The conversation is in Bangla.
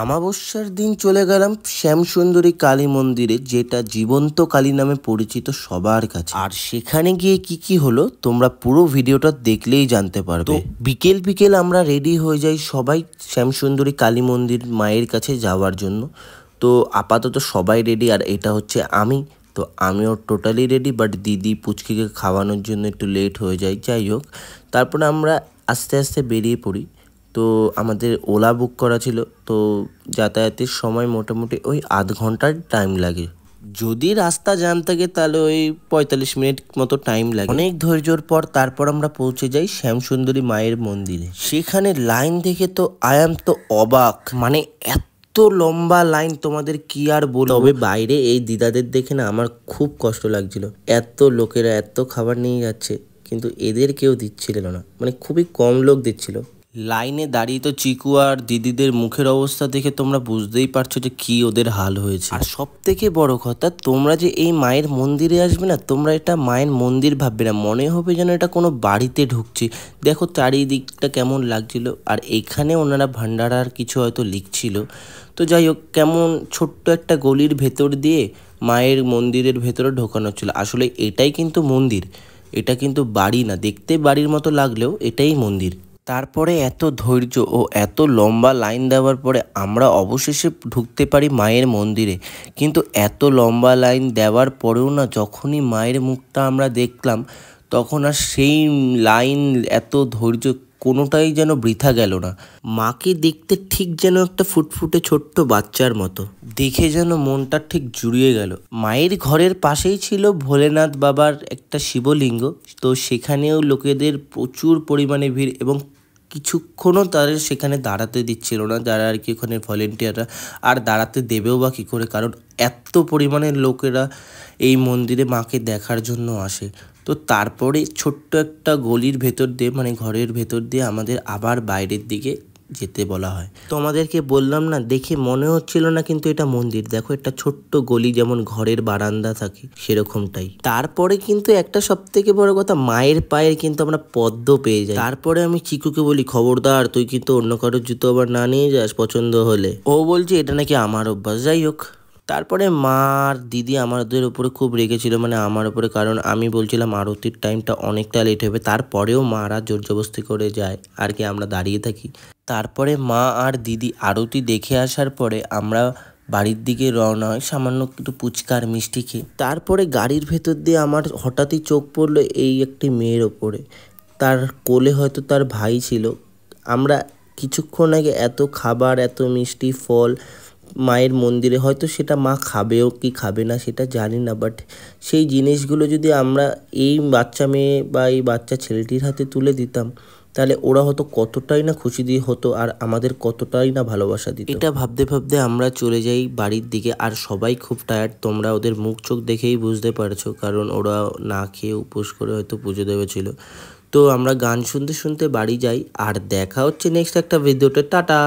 আমাবস্যার দিন চলে গেলাম শ্যামসুন্দরী কালী মন্দিরে, যেটা জীবন্ত কালী নামে পরিচিত সবার কাছে। আর সেখানে গিয়ে কি কি হলো তোমরা পুরো ভিডিওটা দেখলেই জানতে পারবে। তো বিকেল বিকেল আমরা রেডি হয়ে যাই সবাই শ্যামসুন্দরী কালী মন্দির মায়ের কাছে যাওয়ার জন্য। তো আপাতত সবাই রেডি, আর এটা হচ্ছে আমি। তো আমিও টোটালি রেডি, বাট দিদি পুচকিকে খাওয়ানোর জন্য একটু লেট হয়ে যায়। যাই হোক, তারপরে আমরা আস্তে আস্তে বেরিয়ে পড়ি। তো আমাদের ওলা বুক করা ছিল, তো যাতায়াতের সময় মোটামুটি ওই আধ ঘন্টার টাইম লাগে। যদি রাস্তা জ্যাম থাকে তাহলে ওই 45 মিনিট মতো টাইম লাগে। অনেক ধৈর্যর পর তারপর আমরা পৌঁছে যাই শ্যামসুন্দরী মায়ের মন্দিরে। সেখানে লাইন দেখে তো আই এম তো অবাক, মানে এত লম্বা লাইন তোমাদের কি আর বলবো। তবে বাইরে এই দিদাদের দেখে না আমার খুব কষ্ট লাগছিল। এত লোকেরা এত খাবার নিয়ে যাচ্ছে, কিন্তু এদের কেউ দিচ্ছিল না, মানে খুবই কম লোক দিচ্ছিল। লাইনে দাঁড়িয়ে তো চিকু আর দিদিদের মুখের অবস্থা দেখে তোমরা বুঝতেই পারছো যে কি ওদের হাল হয়েছে। আর সব থেকে বড় কথা, তোমরা যে এই মায়ের মন্দিরে আসবে না, তোমরা এটা মায়ের মন্দির ভাববে না, মনে হবে যেন এটা কোনো বাড়িতে ঢুকছি। দেখো চারিদিকটা কেমন লাগছিল। আর এখানে ওনারা ভান্ডারার কিছু হয়তো লিখছিল। তো যাই হোক, কেমন ছোট্ট একটা গলির ভেতর দিয়ে মায়ের মন্দিরের ভেতরে ঢোকানো ছিল। আসলে এটাই কিন্তু মন্দির, এটা কিন্তু বাড়ি না। দেখতে বাড়ির মতো লাগলেও এটাই মন্দির। তারপরে এত ধৈর্য ও এত লম্বা লাইন দেওয়ার পরে আমরা অবশেষে ঢুকতে পারি মায়ের মন্দিরে। কিন্তু এত লম্বা লাইন দেওয়ার পরেও না, যখনই মায়ের মুখটা আমরা দেখলাম, তখন আর সেই লাইন, এত ধৈর্য কোনোটাই যেন বৃথা গেল না। মাকে দেখতে ঠিক যেন একটা ফুটফুটে ছোট্ট বাচ্চার মতো, দেখে যেন মনটা ঠিক জুড়িয়ে গেল। মায়ের ঘরের পাশেই ছিল ভোলেনাথ বাবার একটা শিবলিঙ্গ। তো সেখানেও লোকেদের প্রচুর পরিমাণে ভিড়, এবং কিছুক্ষণও তাদের সেখানে দাঁড়াতে দিচ্ছিল না, যারা আর কি ওখানে ভলেন্টিয়াররা। আর দাঁড়াতে দেবেও বা কী করে, কারণ এত পরিমাণের লোকেরা এই মন্দিরে মাকে দেখার জন্য আসে। তো তারপরে ছোট্ট একটা গলির ভেতর দিয়ে, মানে ঘরের ভেতর দিয়ে আমাদের আবার বাইরের দিকে যেতে বলা হয়। তোমাদেরকে বললাম না, দেখে মনে হচ্ছিল না কিন্তু এটা মন্দির। দেখো, একটা ছোট্ট গলি যেমন ঘরের বারান্দা থাকে সেরকমটাই। তারপরে কিন্তু একটা সব থেকে বড় কথা, মায়ের পায়ের কিন্তু আমরা পদ্ম পেয়ে যাই। তারপরে আমি চিকুকে বলি, খবরদার তুই কিন্তু অন্য কারোর জুতো আবার না নিয়ে যাস পছন্দ হলে। ও বলছে এটা নাকি আমার অভ্যাস। যাই হোক, তারপরে মা আর দিদি আমাদের উপরে খুব রেগেছিল, মানে আমার উপরে, কারণ আমি বলছিলাম আরতির টাইমটা অনেকটা লেট হবে। তারপরেও মারা জোর জবরদস্তি করে যায় আর কি, আমরা দাঁড়িয়ে থাকি। তারপরে মা আর দিদি আরতি দেখে আসার পরে আমরা বাড়ির দিকে রওনা হয়, সামান্য একটু ফুচকা আর মিষ্টি খেয়ে। তারপরে গাড়ির ভেতর দিয়ে আমার হঠাৎই চোখ পড়লো এই একটি মেয়ের ওপরে। তার কোলে হয়তো তার ভাই ছিল। আমরা কিছুক্ষণ আগে এত খাবার, এত মিষ্টি, ফল মায়ের মন্দিরে, হয়তো সেটা মা খাবেও কি খাবে না সেটা জানি না, বাট সেই জিনিসগুলো যদি আমরা এই বাচ্চা মেয়ে বা এই বাচ্চা ছেলেটির হাতে তুলে দিতাম, তাহলে ওরা হয়তো কতটাই না খুশি দিয়ে হতো, আর আমাদের কতটাই না ভালোবাসা দিত। এটা ভাবতে ভাবতে আমরা চলে যাই বাড়ির দিকে। আর সবাই খুব টায়ার্ড, তোমরা ওদের মুখ চোখ দেখেই বুঝতে পারছো, কারণ ওরা না খেয়ে উপোস করে হয়তো পুজো দেওয়া। তো আমরা গান শুনতে শুনতে বাড়ি যাই। আর দেখা হচ্ছে নেক্সট একটা ভিডিওতে। টাটা।